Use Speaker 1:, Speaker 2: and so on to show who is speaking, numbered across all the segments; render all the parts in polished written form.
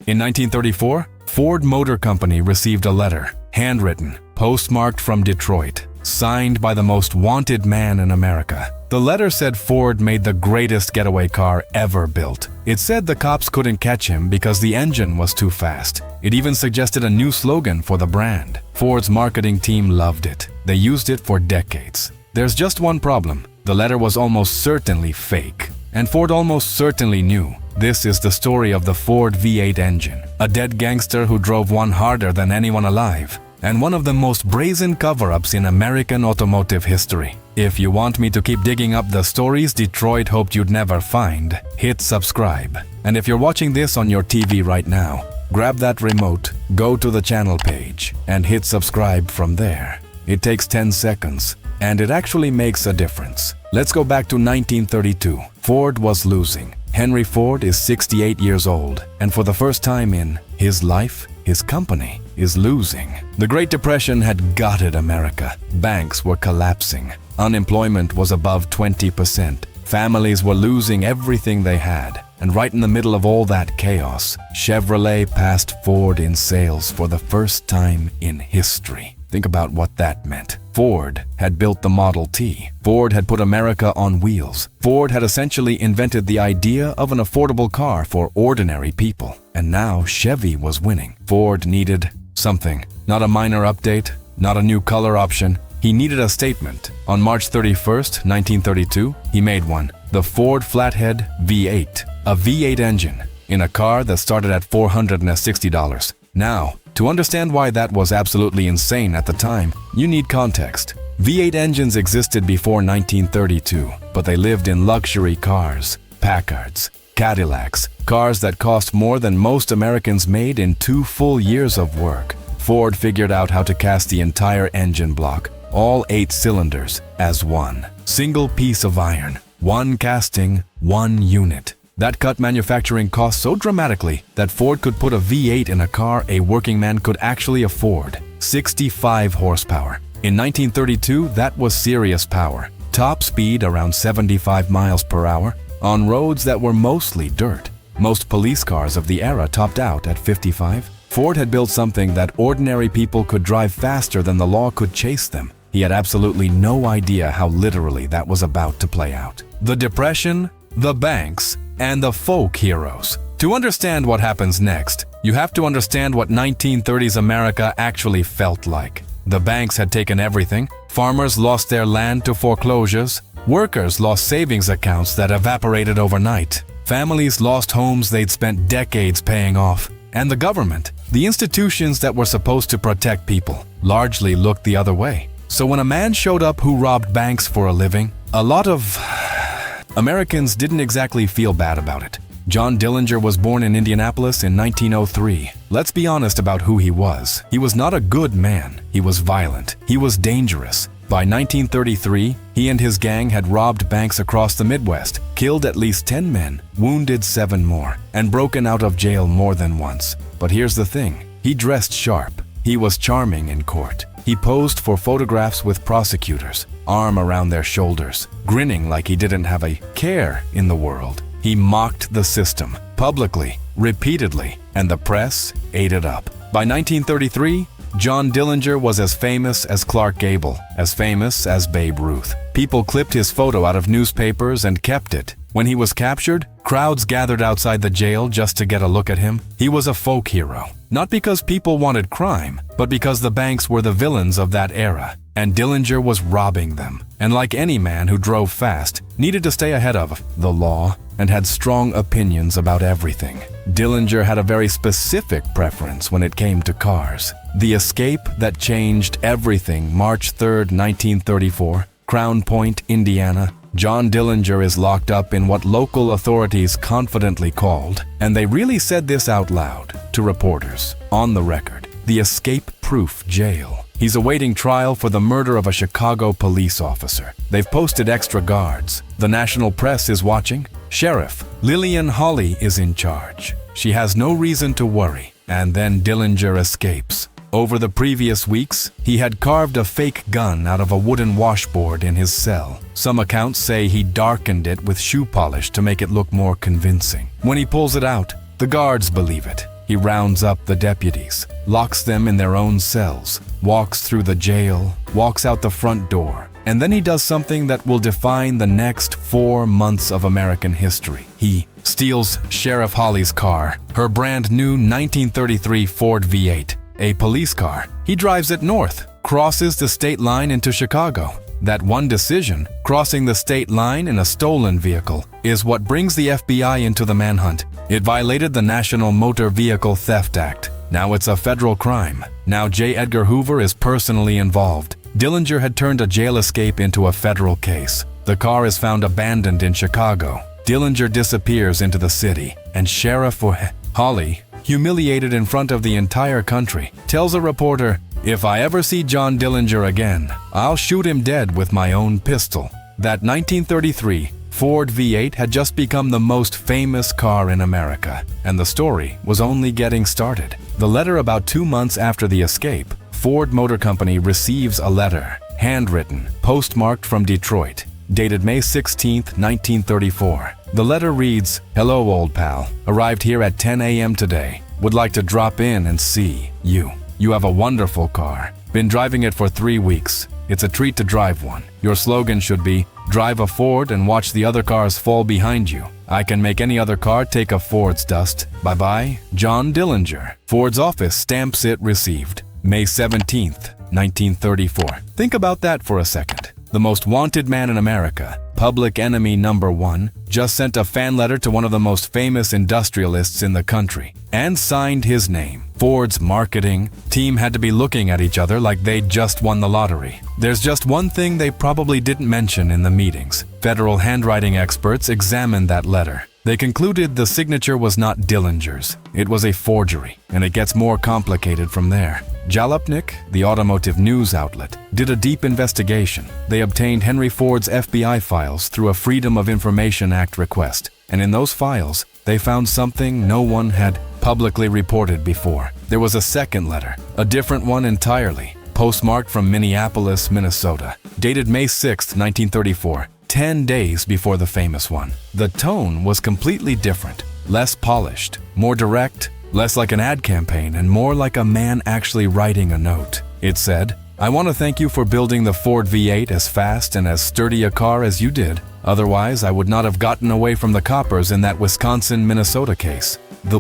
Speaker 1: In 1934, Ford Motor Company received a letter, handwritten, postmarked from Detroit, signed by the most wanted man in America. The letter said Ford made the greatest getaway car ever built. It said the cops couldn't catch him because the engine was too fast. It even suggested a new slogan for the brand. Ford's marketing team loved it. They used it for decades. There's just one problem. The letter was almost certainly fake. And Ford almost certainly knew. This is the story of the Ford V8 engine, a dead gangster who drove one harder than anyone alive, and one of the most brazen cover-ups in American automotive history. If you want me to keep digging up the stories Detroit hoped you'd never find, hit subscribe. And if you're watching this on your TV right now, grab that remote, go to the channel page, and hit subscribe from there. It takes 10 seconds, and it actually makes a difference. Let's go back to 1932. Ford was losing. Henry Ford is 68 years old, and for the first time in his life, his company is losing. The Great Depression had gutted America. Banks were collapsing. Unemployment was above 20%. Families were losing everything they had. And right in the middle of all that chaos, Chevrolet passed Ford in sales for the first time in history. Think about what that meant. Ford had built the Model T. Ford had put America on wheels. Ford had essentially invented the idea of an affordable car for ordinary people. And now Chevy was winning. Ford needed something. Not a minor update, not a new color option. He needed a statement. On March 31st, 1932, he made one. The Ford Flathead V8. A V8 engine in a car that started at $460. Now, to understand why that was absolutely insane at the time, you need context. V8 engines existed before 1932, but they lived in luxury cars, Packards, Cadillacs, cars that cost more than most Americans made in 2 full years of work. Ford figured out how to cast the entire engine block, all 8 cylinders, as one single piece of iron, one casting, one unit. That cut manufacturing costs so dramatically that Ford could put a V8 in a car a working man could actually afford. 65 horsepower. In 1932, that was serious power. Top speed around 75 miles per hour on roads that were mostly dirt. Most police cars of the era topped out at 55. Ford had built something that ordinary people could drive faster than the law could chase them. He had absolutely no idea how literally that was about to play out. The Depression, the banks, and the folk heroes. To understand what happens next, you have to understand what 1930s America actually felt like. The banks had taken everything. Farmers lost their land to foreclosures. Workers lost savings accounts that evaporated overnight. Families lost homes they'd spent decades paying off. And the government, the institutions that were supposed to protect people, largely looked the other way. So when a man showed up who robbed banks for a living, a lot of Americans didn't exactly feel bad about it. John Dillinger was born in Indianapolis in 1903. Let's be honest about who he was. He was not a good man. He was violent. He was dangerous. By 1933, he and his gang had robbed banks across the Midwest, killed at least 10 men, wounded 7 more, and broken out of jail more than once. But here's the thing. He dressed sharp. He was charming in court. He posed for photographs with prosecutors, arm around their shoulders, grinning like he didn't have a care in the world. He mocked the system, publicly, repeatedly, and the press ate it up. By 1933, John Dillinger was as famous as Clark Gable, as famous as Babe Ruth. People clipped his photo out of newspapers and kept it. When he was captured, crowds gathered outside the jail just to get a look at him. He was a folk hero. Not because people wanted crime, but because the banks were the villains of that era, and Dillinger was robbing them. And like any man who drove fast, needed to stay ahead of the law, and had strong opinions about everything. Dillinger had a very specific preference when it came to cars. The Escape that changed everything, March 3rd, 1934, Crown Point, Indiana. John Dillinger is locked up in what local authorities confidently called, and they really said this out loud to reporters, on the record, the escape-proof jail. He's awaiting trial for the murder of a Chicago police officer. They've posted extra guards. The national press is watching. Sheriff Lillian Hawley is in charge. She has no reason to worry. And then Dillinger escapes. Over the previous weeks, he had carved a fake gun out of a wooden washboard in his cell. Some accounts say he darkened it with shoe polish to make it look more convincing. When he pulls it out, the guards believe it. He rounds up the deputies, locks them in their own cells, walks through the jail, walks out the front door, and then he does something that will define the next 4 months of American history. He steals Sheriff Holly's car, her brand new 1933 Ford V8, a police car. He drives it north, crosses the state line into Chicago. That one decision, crossing the state line in a stolen vehicle, is what brings the FBI into the manhunt. It violated the National Motor Vehicle Theft Act. Now it's a federal crime. Now J. Edgar Hoover is personally involved. Dillinger had turned a jail escape into a federal case. The car is found abandoned in Chicago. Dillinger disappears into the city, and Sheriff Holly, humiliated in front of the entire country, tells a reporter, "If I ever see John Dillinger again, I'll shoot him dead with my own pistol." That 1933 Ford V8 had just become the most famous car in America, and the story was only getting started. The letter about 2 months after the escape, Ford Motor Company receives a letter, handwritten, postmarked from Detroit, dated May 16, 1934. The letter reads, "Hello, old pal. Arrived here at 10 a.m. today. Would like to drop in and see you. You have a wonderful car. Been driving it for 3 weeks. It's a treat to drive one. Your slogan should be, drive a Ford and watch the other cars fall behind you. I can make any other car take a Ford's dust. Bye-bye, John Dillinger." Ford's office stamps it received. May 17th, 1934. Think about that for a second. The most wanted man in America, public enemy number 1, just sent a fan letter to one of the most famous industrialists in the country and signed his name. Ford's marketing team had to be looking at each other like they'd just won the lottery. There's just one thing they probably didn't mention in the meetings. Federal handwriting experts examined that letter. They concluded the signature was not Dillinger's. It was a forgery, and it gets more complicated from there. Jalopnik, the automotive news outlet, did a deep investigation. They obtained Henry Ford's FBI files through a Freedom of Information Act request, and in those files, they found something no one had publicly reported before. There was a second letter, a different one entirely, postmarked from Minneapolis, Minnesota, dated May 6, 1934, 10 days before the famous one. The tone was completely different, less polished, more direct, less like an ad campaign and more like a man actually writing a note. It said, "I want to thank you for building the Ford V8 as fast and as sturdy a car as you did. Otherwise, I would not have gotten away from the coppers in that Wisconsin-Minnesota case." The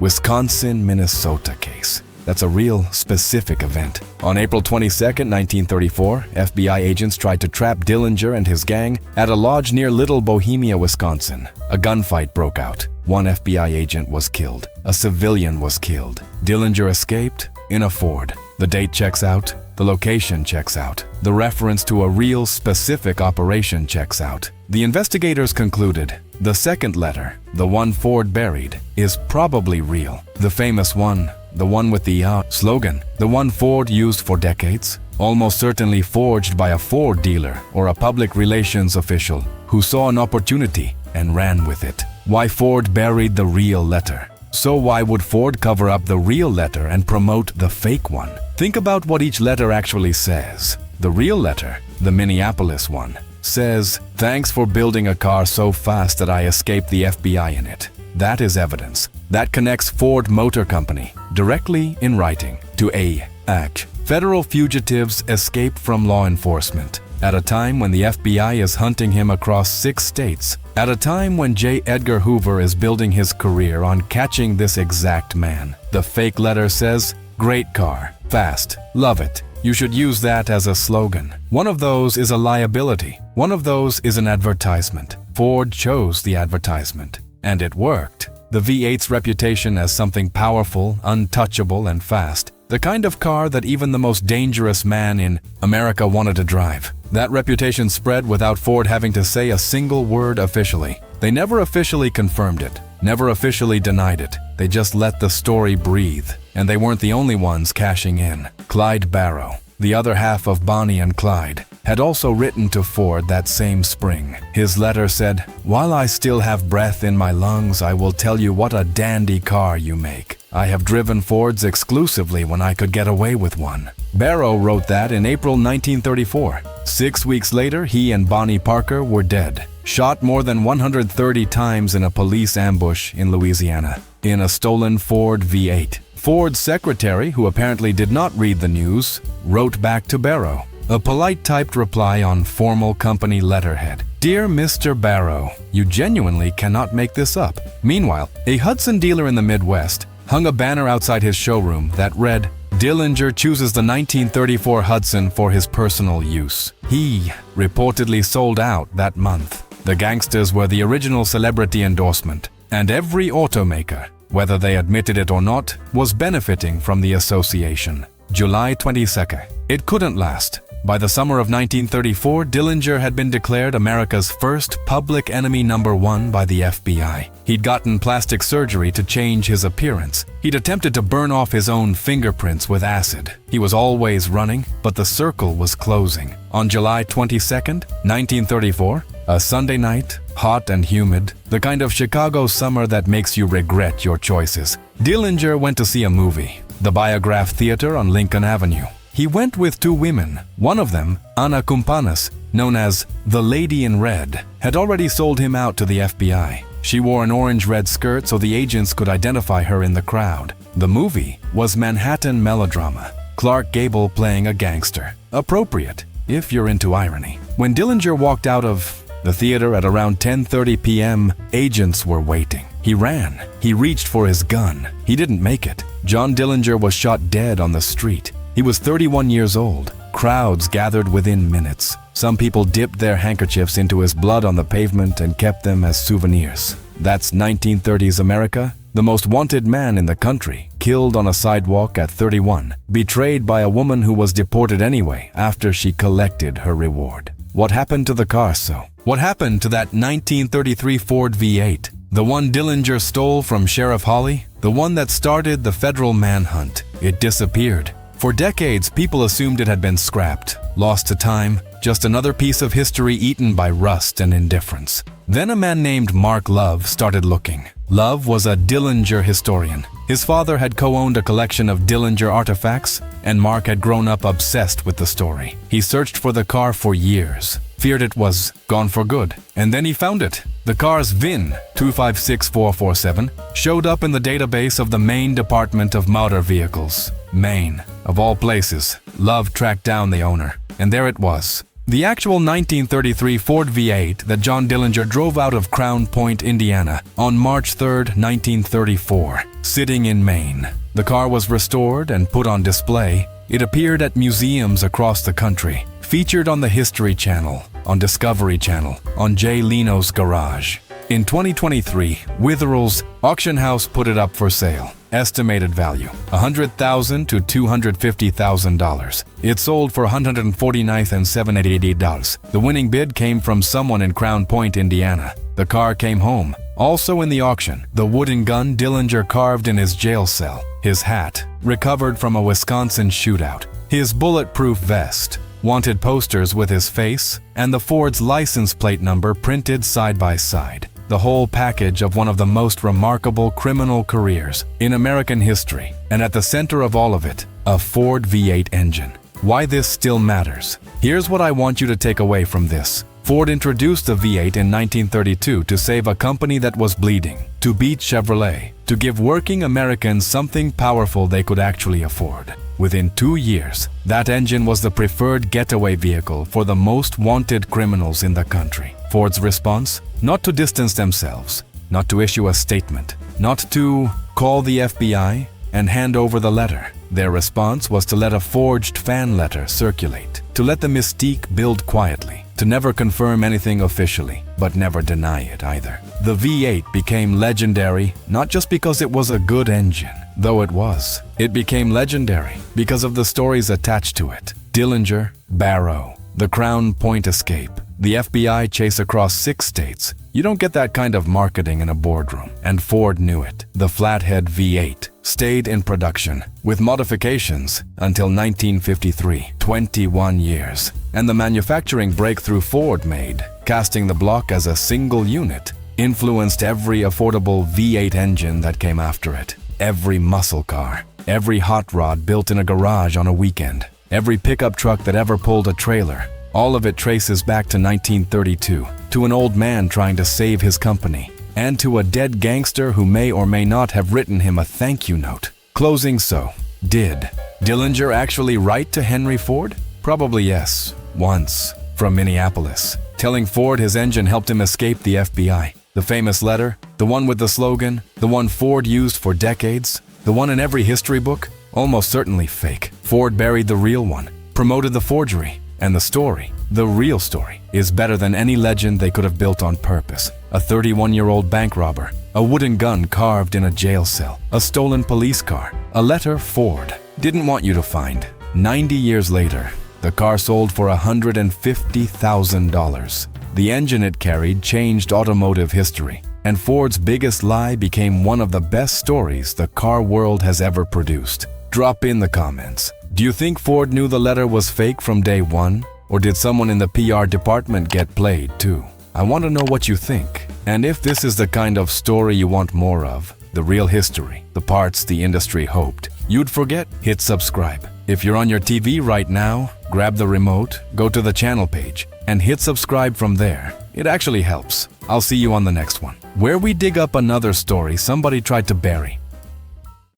Speaker 1: Wisconsin-Minnesota case. That's a real specific event. On April 22, 1934, FBI agents tried to trap Dillinger and his gang at a lodge near Little Bohemia, Wisconsin. A gunfight broke out. One FBI agent was killed. A civilian was killed. Dillinger escaped in a Ford. The date checks out. The location checks out. The reference to a real specific operation checks out. The investigators concluded the second letter, the one Ford buried, is probably real. The famous one, the one with the slogan, the one Ford used for decades, almost certainly forged by a Ford dealer or a public relations official who saw an opportunity and ran with it. Why Ford buried the real letter? So why would Ford cover up the real letter and promote the fake one? Think about what each letter actually says. The real letter, the Minneapolis one, says, "Thanks for building a car so fast that I escaped the FBI in it." That is evidence. That connects Ford Motor Company directly in writing to a act. Federal fugitives escape from law enforcement at a time when the FBI is hunting him across 6 states, at a time when J. Edgar Hoover is building his career on catching this exact man. The fake letter says, "Great car, fast, love it. You should use that as a slogan." One of those is a liability. One of those is an advertisement. Ford chose the advertisement, and it worked. The V8's reputation as something powerful, untouchable, and fast. The kind of car that even the most dangerous man in America wanted to drive. That reputation spread without Ford having to say a single word officially. They never officially confirmed it, never officially denied it. They just let the story breathe. And they weren't the only ones cashing in. Clyde Barrow, the other half of Bonnie and Clyde, had also written to Ford that same spring. His letter said, "While I still have breath in my lungs, I will tell you what a dandy car you make. I have driven Fords exclusively when I could get away with one." Barrow wrote that in April 1934. 6 weeks later, he and Bonnie Parker were dead. shot more than 130 times in a police ambush in Louisiana in a stolen Ford V8. Ford's secretary, who apparently did not read the news, wrote back to Barrow, a polite typed reply on formal company letterhead. "Dear Mr. Barrow, you genuinely cannot make this up." Meanwhile, a Hudson dealer in the Midwest hung a banner outside his showroom that read, "Dillinger chooses the 1934 Hudson for his personal use." He reportedly sold out that month. The gangsters were the original celebrity endorsement, and every automaker, whether they admitted it or not, was benefiting from the association. July 22nd. It couldn't last. By the summer of 1934, Dillinger had been declared America's first public enemy #1 by the FBI. He'd gotten plastic surgery to change his appearance. He'd attempted to burn off his own fingerprints with acid. He was always running, but the circle was closing. On July 22nd, 1934, a Sunday night, hot and humid, the kind of Chicago summer that makes you regret your choices, Dillinger went to see a movie, the Biograph Theater on Lincoln Avenue. He went with two women. One of them, Anna Kumpanis, known as the Lady in Red, had already sold him out to the FBI. She wore an orange-red skirt so the agents could identify her in the crowd. The movie was Manhattan melodrama, Clark Gable playing a gangster. Appropriate, if you're into irony. When Dillinger walked out of the theater at around 10:30 p.m., agents were waiting. He ran. He reached for his gun. He didn't make it. John Dillinger was shot dead on the street. He was 31 years old. Crowds gathered within minutes. Some people dipped their handkerchiefs into his blood on the pavement and kept them as souvenirs. That's 1930s America. The most wanted man in the country, killed on a sidewalk at 31, betrayed by a woman who was deported anyway after she collected her reward. What happened to the car, so? What happened to that 1933 Ford V8? The one Dillinger stole from Sheriff Hawley? The one that started the federal manhunt? It disappeared. For decades, people assumed it had been scrapped, lost to time, just another piece of history eaten by rust and indifference. Then a man named Mark Love started looking. Love was a Dillinger historian. His father had co-owned a collection of Dillinger artifacts, and Mark had grown up obsessed with the story. He searched for the car for years, feared it was gone for good, and then he found it. The car's VIN, 256447, showed up in the database of the Maine Department of Motor Vehicles. Maine, of all places. Love tracked down the owner, and there it was. The actual 1933 Ford V8 that John Dillinger drove out of Crown Point, Indiana, on March 3, 1934, sitting in Maine. The car was restored and put on display. It appeared at museums across the country, featured on the History Channel, on Discovery Channel, on Jay Leno's Garage. In 2023, Witherell's auction house put it up for sale. Estimated value, $100,000 to $250,000. It sold for $149,788. The winning bid came from someone in Crown Point, Indiana. The car came home. Also in the auction, the wooden gun Dillinger carved in his jail cell, his hat, recovered from a Wisconsin shootout, his bulletproof vest, wanted posters with his face, and the Ford's license plate number printed side by side. The whole package of one of the most remarkable criminal careers in American history, and at the center of all of it, a Ford V8 engine. Why this still matters. Here's what I want you to take away from this. Ford introduced the V8 in 1932 to save a company that was bleeding, to beat Chevrolet, to give working Americans something powerful they could actually afford. Within 2 years, that engine was the preferred getaway vehicle for the most wanted criminals in the country. Ford's response? Not to distance themselves, not to issue a statement, not to call the FBI and hand over the letter. Their response was to let a forged fan letter circulate, to let the mystique build quietly, to never confirm anything officially, but never deny it either. The V8 became legendary not just because it was a good engine, though it was. It became legendary because of the stories attached to it. Dillinger, Barrow, the Crown Point escape, the FBI chase across 6 states. You don't get that kind of marketing in a boardroom, and Ford knew it. The Flathead V8 stayed in production, with modifications, until 1953, 21 years. And the manufacturing breakthrough Ford made, casting the block as a single unit, influenced every affordable V8 engine that came after it. Every muscle car, every hot rod built in a garage on a weekend, every pickup truck that ever pulled a trailer, All of it traces back to 1932, to an old man trying to save his company, and to a dead gangster who may or may not have written him a thank you note. Closing so, did Dillinger actually write to Henry Ford? Probably yes, once, from Minneapolis, telling Ford his engine helped him escape the FBI. The famous letter, the one with the slogan, the one Ford used for decades, the one in every history book, almost certainly fake. Ford buried the real one, promoted the forgery, and the story, the real story, is better than any legend they could have built on purpose. A 31-year-old bank robber, a wooden gun carved in a jail cell, a stolen police car, a letter Ford didn't want you to find. 90 years later, the car sold for $150,000. The engine it carried changed automotive history, and Ford's biggest lie became one of the best stories the car world has ever produced. Drop in the comments. Do you think Ford knew the letter was fake from day one? Or did someone in the PR department get played too? I want to know what you think. And if this is the kind of story you want more of, the real history, the parts the industry hoped you'd forget, hit subscribe. If you're on your TV right now, grab the remote, go to the channel page, and hit subscribe from there. It actually helps. I'll see you on the next one, where we dig up another story somebody tried to bury.